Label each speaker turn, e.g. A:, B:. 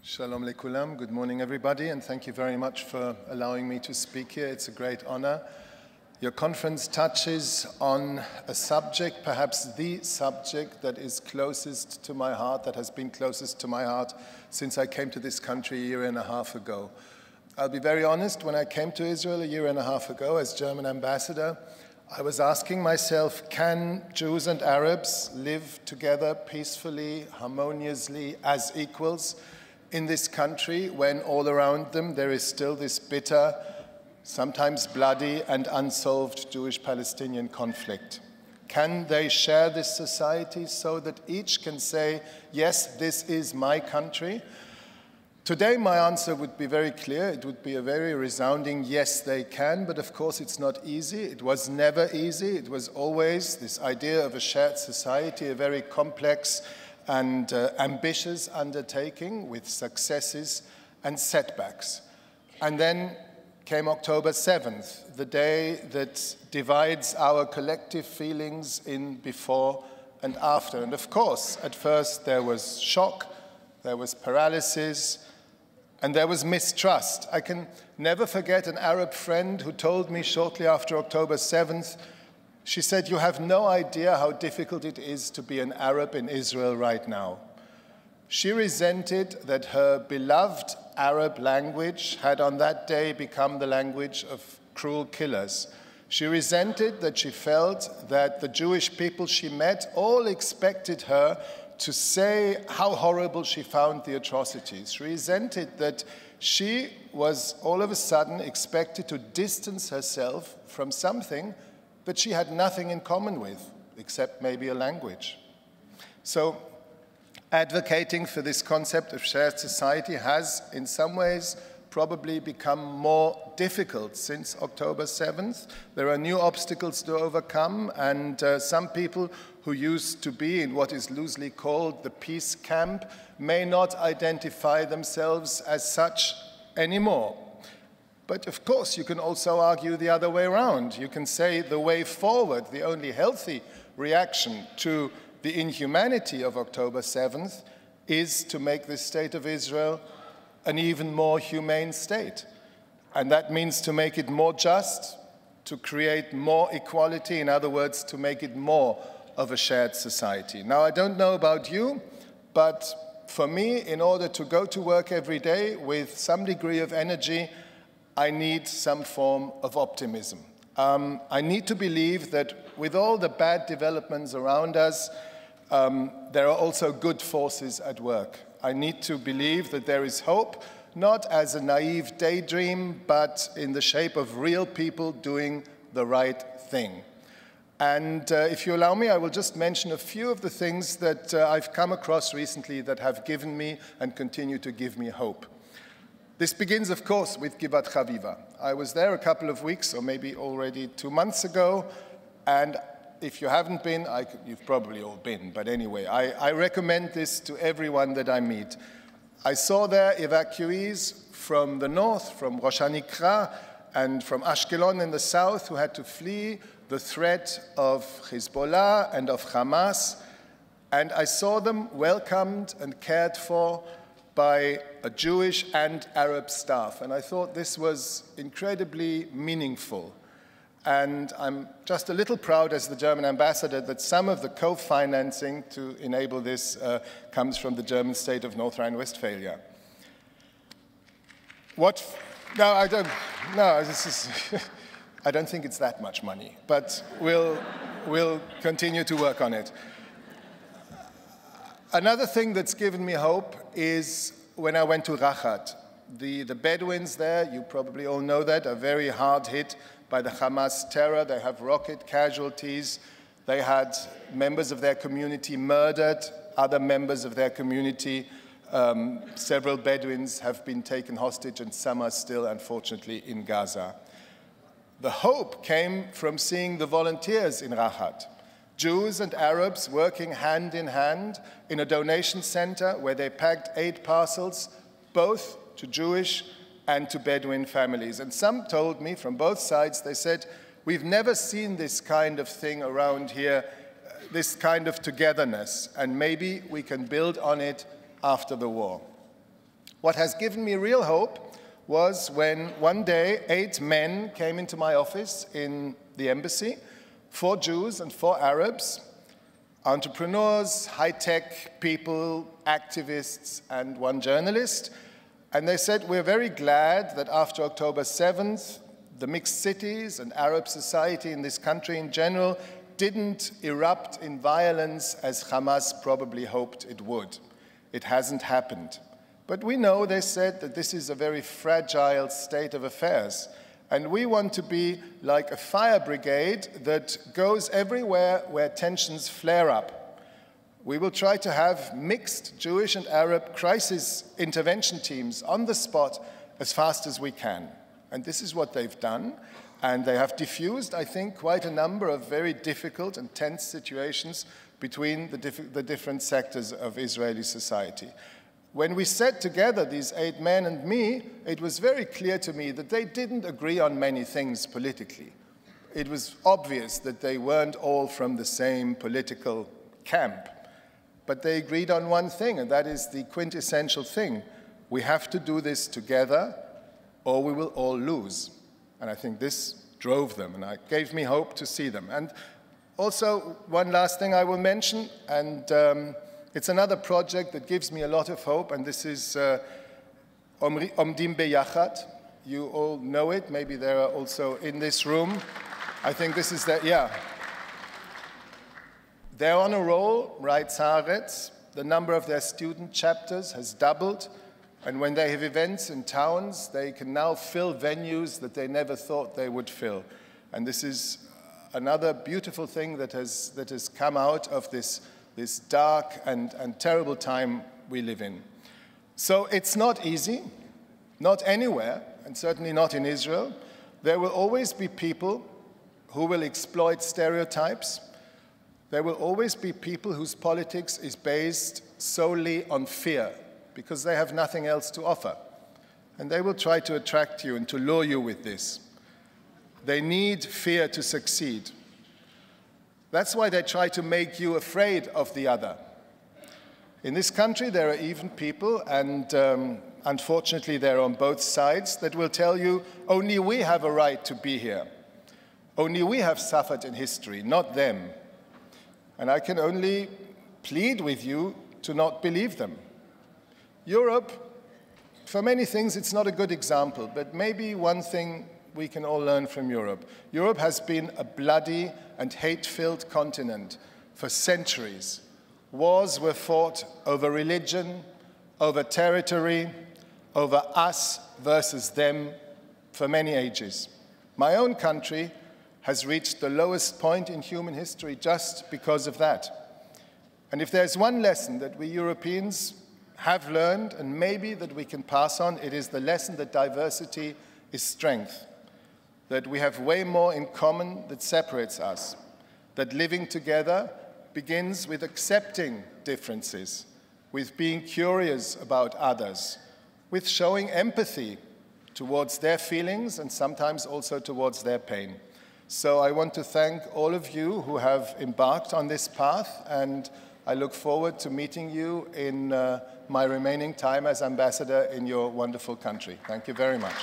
A: Shalom lekulam. Good morning, everybody, and thank you very much for allowing me to speak here. It's a great honor. Your conference touches on a subject, perhaps the subject that is closest to my heart, that has been closest to my heart since I came to this country a year and a half ago. I'll be very honest, when I came to Israel a year and a half ago as German ambassador, I was asking myself, can Jews and Arabs live together peacefully, harmoniously, as equals in this country when all around them there is still this bitter, sometimes bloody and unsolved Jewish-Palestinian conflict? Can they share this society so that each can say, yes, this is my country? Today my answer would be very clear. It would be a very resounding yes, they can, but of course it's not easy. It was never easy. It was always this idea of a shared society, a very complex and ambitious undertaking with successes and setbacks. And then came October 7th, the day that divides our collective feelings in before and after. And of course, at first there was shock, there was paralysis, and there was mistrust. I can never forget an Arab friend who told me shortly after October 7th, she said, "You have no idea how difficult it is to be an Arab in Israel right now." She resented that her beloved Arab language had on that day become the language of cruel killers. She resented that she felt that the Jewish people she met all expected her to say how horrible she found the atrocities. She resented that she was all of a sudden expected to distance herself from something that she had nothing in common with, except maybe a language. So, advocating for this concept of shared society has, in some ways, probably become more difficult since October 7th. There are new obstacles to overcome, and some people who used to be in what is loosely called the peace camp may not identify themselves as such anymore. But of course, you can also argue the other way around. You can say the way forward, the only healthy reaction to the inhumanity of October 7th is to make the state of Israel an even more humane state. And that means to make it more just, to create more equality, in other words, to make it more of a shared society. Now, I don't know about you, but for me, in order to go to work every day with some degree of energy, I need some form of optimism. I need to believe that with all the bad developments around us, there are also good forces at work. I need to believe that there is hope, not as a naive daydream, but in the shape of real people doing the right thing. And if you allow me, I will just mention a few of the things that I've come across recently that have given me and continue to give me hope. This begins, of course, with Giva'at Xaviva. I was there a couple of weeks, or maybe already 2 months ago, and if you haven't been, you've probably all been, but anyway, I recommend this to everyone that I meet. I saw there evacuees from the north, from Rosh Hanikra, and from Ashkelon in the south, who had to flee the threat of Hezbollah and of Hamas, and I saw them welcomed and cared for by a Jewish and Arab staff. And I thought this was incredibly meaningful. And I'm just a little proud as the German ambassador that some of the co-financing to enable this comes from the German state of North Rhine-Westphalia. No, I don't, no, this is, I don't think it's that much money, but we'll continue to work on it. Another thing that's given me hope is when I went to Rachat. The Bedouins there, you probably all know that, are very hard hit by the Hamas terror. They have rocket casualties. They had members of their community murdered, other members of their community. Several Bedouins have been taken hostage, and some are still, unfortunately, in Gaza. The hope came from seeing the volunteers in Rachat. Jews and Arabs working hand in hand in a donation center where they packed aid parcels, both to Jewish and to Bedouin families. And some told me from both sides, they said, we've never seen this kind of thing around here, this kind of togetherness, and maybe we can build on it after the war. What has given me real hope was when one day 8 men came into my office in the embassy, 4 Jews and 4 Arabs, entrepreneurs, high-tech people, activists, and 1 journalist. And they said, we're very glad that after October 7th, the mixed cities and Arab society in this country in general didn't erupt in violence as Hamas probably hoped it would. It hasn't happened. But we know, they said, that this is a very fragile state of affairs. And we want to be like a fire brigade that goes everywhere where tensions flare up. We will try to have mixed Jewish and Arab crisis intervention teams on the spot as fast as we can. And this is what they've done. And they have diffused, I think, quite a number of very difficult and tense situations between the different sectors of Israeli society. When we sat together, these 8 men and me, it was very clear to me that they didn't agree on many things politically. It was obvious that they weren't all from the same political camp. But they agreed on one thing, and that is the quintessential thing. We have to do this together, or we will all lose. And I think this drove them, and it gave me hope to see them. And also, one last thing I will mention, and it's another project that gives me a lot of hope, and this is Omdim Beyachad. You all know it. Maybe they are also in this room. I think this is that, yeah. They're on a roll, writes Haaretz. The number of their student chapters has doubled, and when they have events in towns, they can now fill venues that they never thought they would fill. And this is another beautiful thing that has come out of this dark and terrible time we live in. So it's not easy, not anywhere, and certainly not in Israel. There will always be people who will exploit stereotypes. There will always be people whose politics is based solely on fear, because they have nothing else to offer. And they will try to attract you and to lure you with this. They need fear to succeed. That's why they try to make you afraid of the other. In this country, there are even people, and unfortunately they're on both sides, that will tell you, only we have a right to be here. Only we have suffered in history, not them. And I can only plead with you to not believe them. Europe, for many things, it's not a good example, but maybe one thing we can all learn from Europe. Europe has been a bloody and hate-filled continent for centuries. Wars were fought over religion, over territory, over us versus them for many ages. My own country has reached the lowest point in human history just because of that. And if there's one lesson that we Europeans have learned, and maybe that we can pass on, it is the lesson that diversity is strength. That we have way more in common that separates us, that living together begins with accepting differences, with being curious about others, with showing empathy towards their feelings and sometimes also towards their pain. So I want to thank all of you who have embarked on this path, and I look forward to meeting you in my remaining time as ambassador in your wonderful country. Thank you very much.